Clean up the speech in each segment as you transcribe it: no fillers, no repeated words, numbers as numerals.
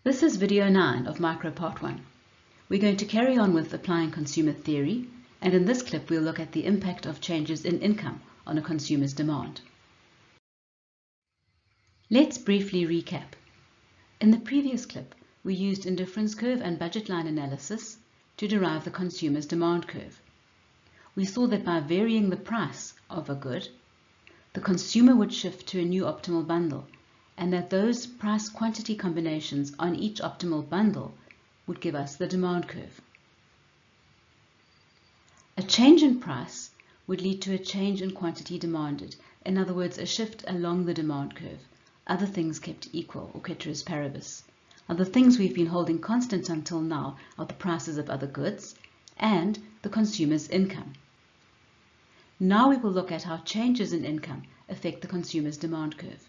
This is video 9 of Micro Part 1. We're going to carry on with applying consumer theory, and in this clip we'll look at the impact of changes in income on a consumer's demand. Let's briefly recap. In the previous clip, we used indifference curve and budget line analysis to derive the consumer's demand curve. We saw that by varying the price of a good, the consumer would shift to a new optimal bundle, and that those price-quantity combinations on each optimal bundle would give us the demand curve. A change in price would lead to a change in quantity demanded, in other words, a shift along the demand curve, other things kept equal, or ceteris paribus. Now, the things we've been holding constant until now are the prices of other goods and the consumer's income. Now we will look at how changes in income affect the consumer's demand curve.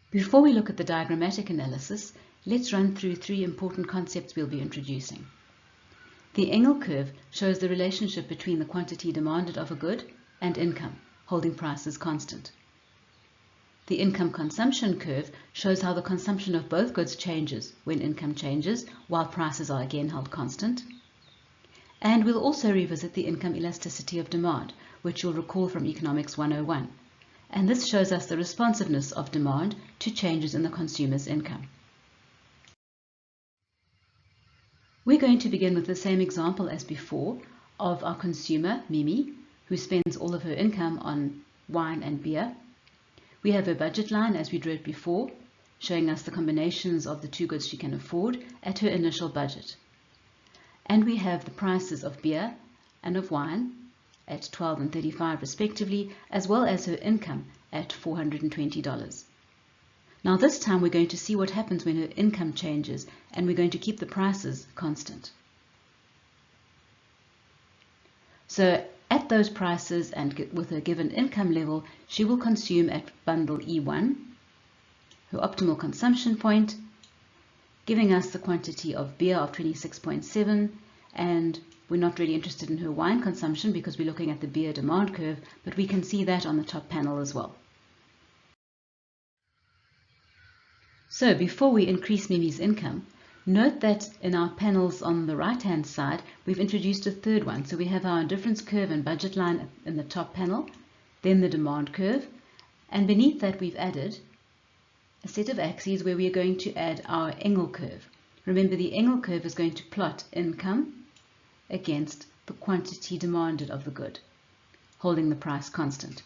Before we look at the diagrammatic analysis, let's run through three important concepts we'll be introducing. The Engel curve shows the relationship between the quantity demanded of a good and income, holding prices constant. The income consumption curve shows how the consumption of both goods changes when income changes, while prices are again held constant. And we'll also revisit the income elasticity of demand, which you'll recall from Economics 101. And this shows us the responsiveness of demand to changes in the consumer's income. We're going to begin with the same example as before of our consumer, Mimi, who spends all of her income on wine and beer. We have her budget line as we drew it before, showing us the combinations of the two goods she can afford at her initial budget. And we have the prices of beer and of wine at $12 and $35 respectively, as well as her income at $420. Now this time we're going to see what happens when her income changes, and we're going to keep the prices constant. So at those prices and with her given income level, she will consume at bundle E1, her optimal consumption point, giving us the quantity of beer of 26.7, and we're not really interested in her wine consumption because we're looking at the beer demand curve, but we can see that on the top panel as well. So before we increase Mimi's income, note that in our panels on the right-hand side, we've introduced a third one. So we have our indifference curve and budget line in the top panel, then the demand curve, and beneath that we've added a set of axes where we are going to add our Engel curve. Remember, the Engel curve is going to plot income against the quantity demanded of the good, holding the price constant.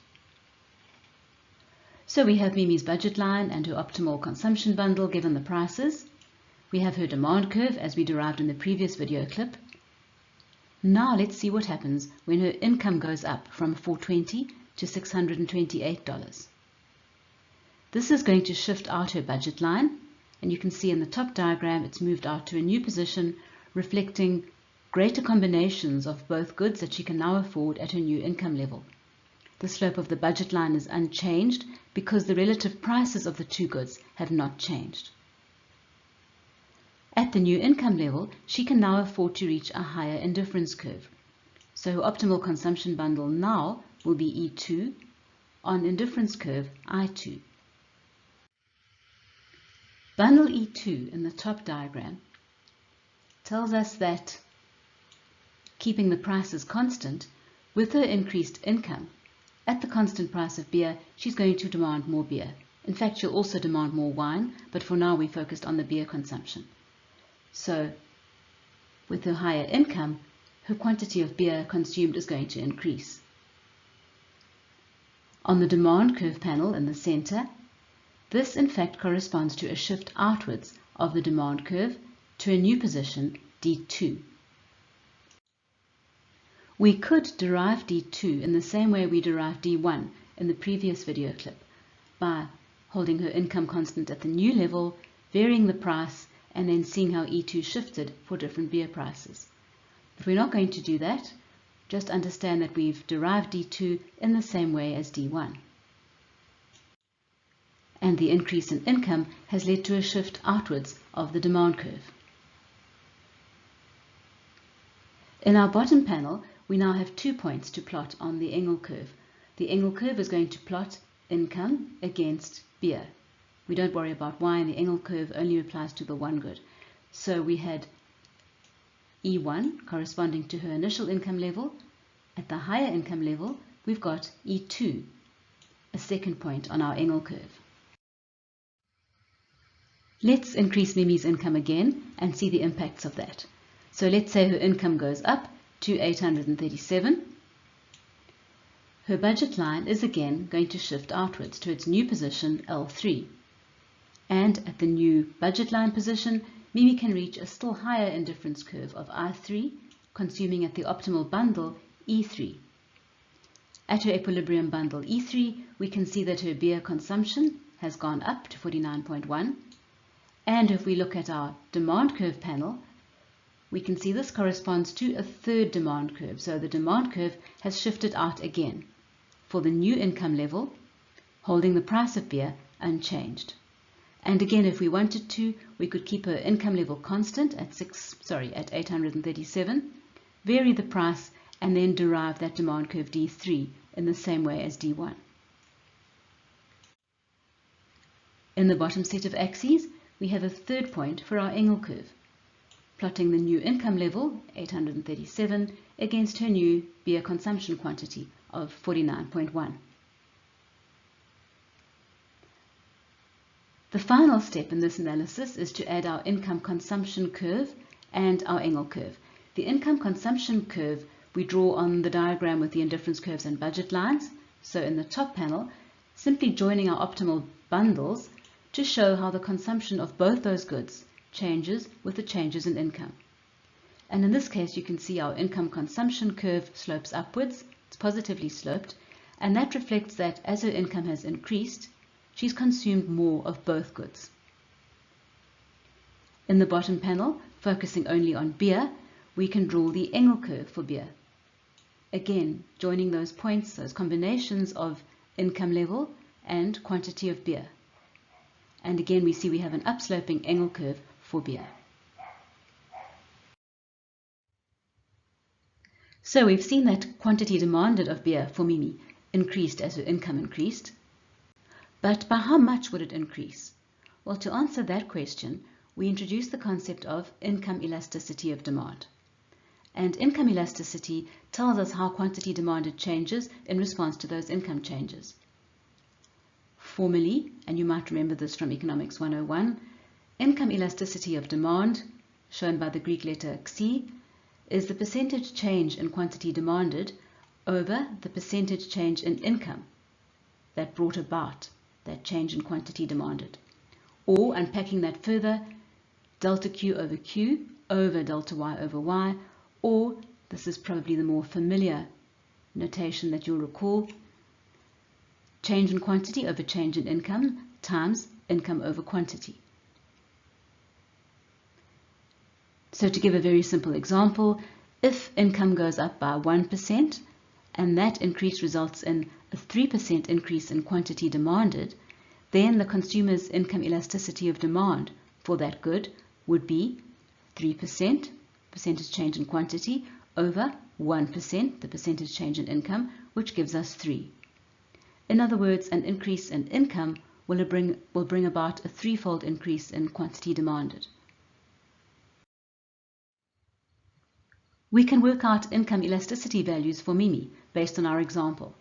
So we have Mimi's budget line and her optimal consumption bundle given the prices. We have her demand curve as we derived in the previous video clip. Now let's see what happens when her income goes up from $420 to $628. This is going to shift out her budget line, and you can see in the top diagram it's moved out to a new position reflecting greater combinations of both goods that she can now afford at her new income level. The slope of the budget line is unchanged because the relative prices of the two goods have not changed. At the new income level, she can now afford to reach a higher indifference curve. So her optimal consumption bundle now will be E2 on indifference curve I2. Bundle E2 in the top diagram tells us that keeping the prices constant, with her increased income, at the constant price of beer, she's going to demand more beer. In fact, she'll also demand more wine, but for now we focused on the beer consumption. So, with her higher income, her quantity of beer consumed is going to increase. On the demand curve panel in the center, this in fact corresponds to a shift outwards of the demand curve to a new position, D2. We could derive D2 in the same way we derived D1 in the previous video clip, by holding her income constant at the new level, varying the price, and then seeing how E2 shifted for different beer prices. But we're not going to do that. Just understand that we've derived D2 in the same way as D1. And the increase in income has led to a shift outwards of the demand curve. In our bottom panel, we now have 2 points to plot on the Engel curve. The Engel curve is going to plot income against beer. We don't worry about wine. The Engel curve only applies to the one good. So we had E1 corresponding to her initial income level. At the higher income level, we've got E2, a second point on our Engel curve. Let's increase Mimi's income again and see the impacts of that. So let's say her income goes up to 837. Her budget line is again going to shift outwards to its new position L3. And at the new budget line position, Mimi can reach a still higher indifference curve of I3, consuming at the optimal bundle E3. At her equilibrium bundle E3, we can see that her beer consumption has gone up to 49.1. And if we look at our demand curve panel, we can see this corresponds to a third demand curve. So the demand curve has shifted out again for the new income level, holding the price of beer unchanged. And again, if we wanted to, we could keep her income level constant at 837, vary the price, and then derive that demand curve D3 in the same way as D1. In the bottom set of axes, we have a third point for our Engel curve, plotting the new income level, 837, against her new beer consumption quantity of 49.1. The final step in this analysis is to add our income consumption curve and our Engel curve. The income consumption curve we draw on the diagram with the indifference curves and budget lines. So in the top panel, simply joining our optimal bundles to show how the consumption of both those goods changes with the changes in income. And in this case, you can see our income consumption curve slopes upwards. It's positively sloped, and that reflects that as her income has increased, she's consumed more of both goods. In the bottom panel, focusing only on beer, we can draw the Engel curve for beer. Again, joining those points, those combinations of income level and quantity of beer. And again, we see we have an upsloping Engel curve for beer. So we've seen that quantity demanded of beer for Mimi increased as her income increased. But by how much would it increase? Well, to answer that question, we introduce the concept of income elasticity of demand. And income elasticity tells us how quantity demanded changes in response to those income changes. Formally, and you might remember this from Economics 101, income elasticity of demand, shown by the Greek letter X, is the percentage change in quantity demanded over the percentage change in income that brought about that change in quantity demanded. Or, unpacking that further, delta Q over Q over delta Y over Y, or, this is probably the more familiar notation that you'll recall, change in quantity over change in income times income over quantity. So to give a very simple example, if income goes up by 1% and that increase results in a 3% increase in quantity demanded, then the consumer's income elasticity of demand for that good would be 3%, percentage change in quantity, over 1%, the percentage change in income, which gives us 3. In other words, an increase in income will bring about a threefold increase in quantity demanded. We can work out income elasticity values for Mimi based on our example.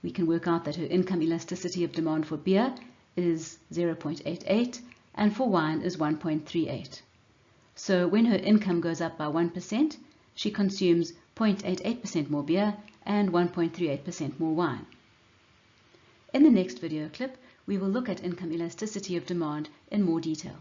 We can work out that her income elasticity of demand for beer is 0.88 and for wine is 1.38. So when her income goes up by 1%, she consumes 0.88% more beer and 1.38% more wine. In the next video clip, we will look at income elasticity of demand in more detail.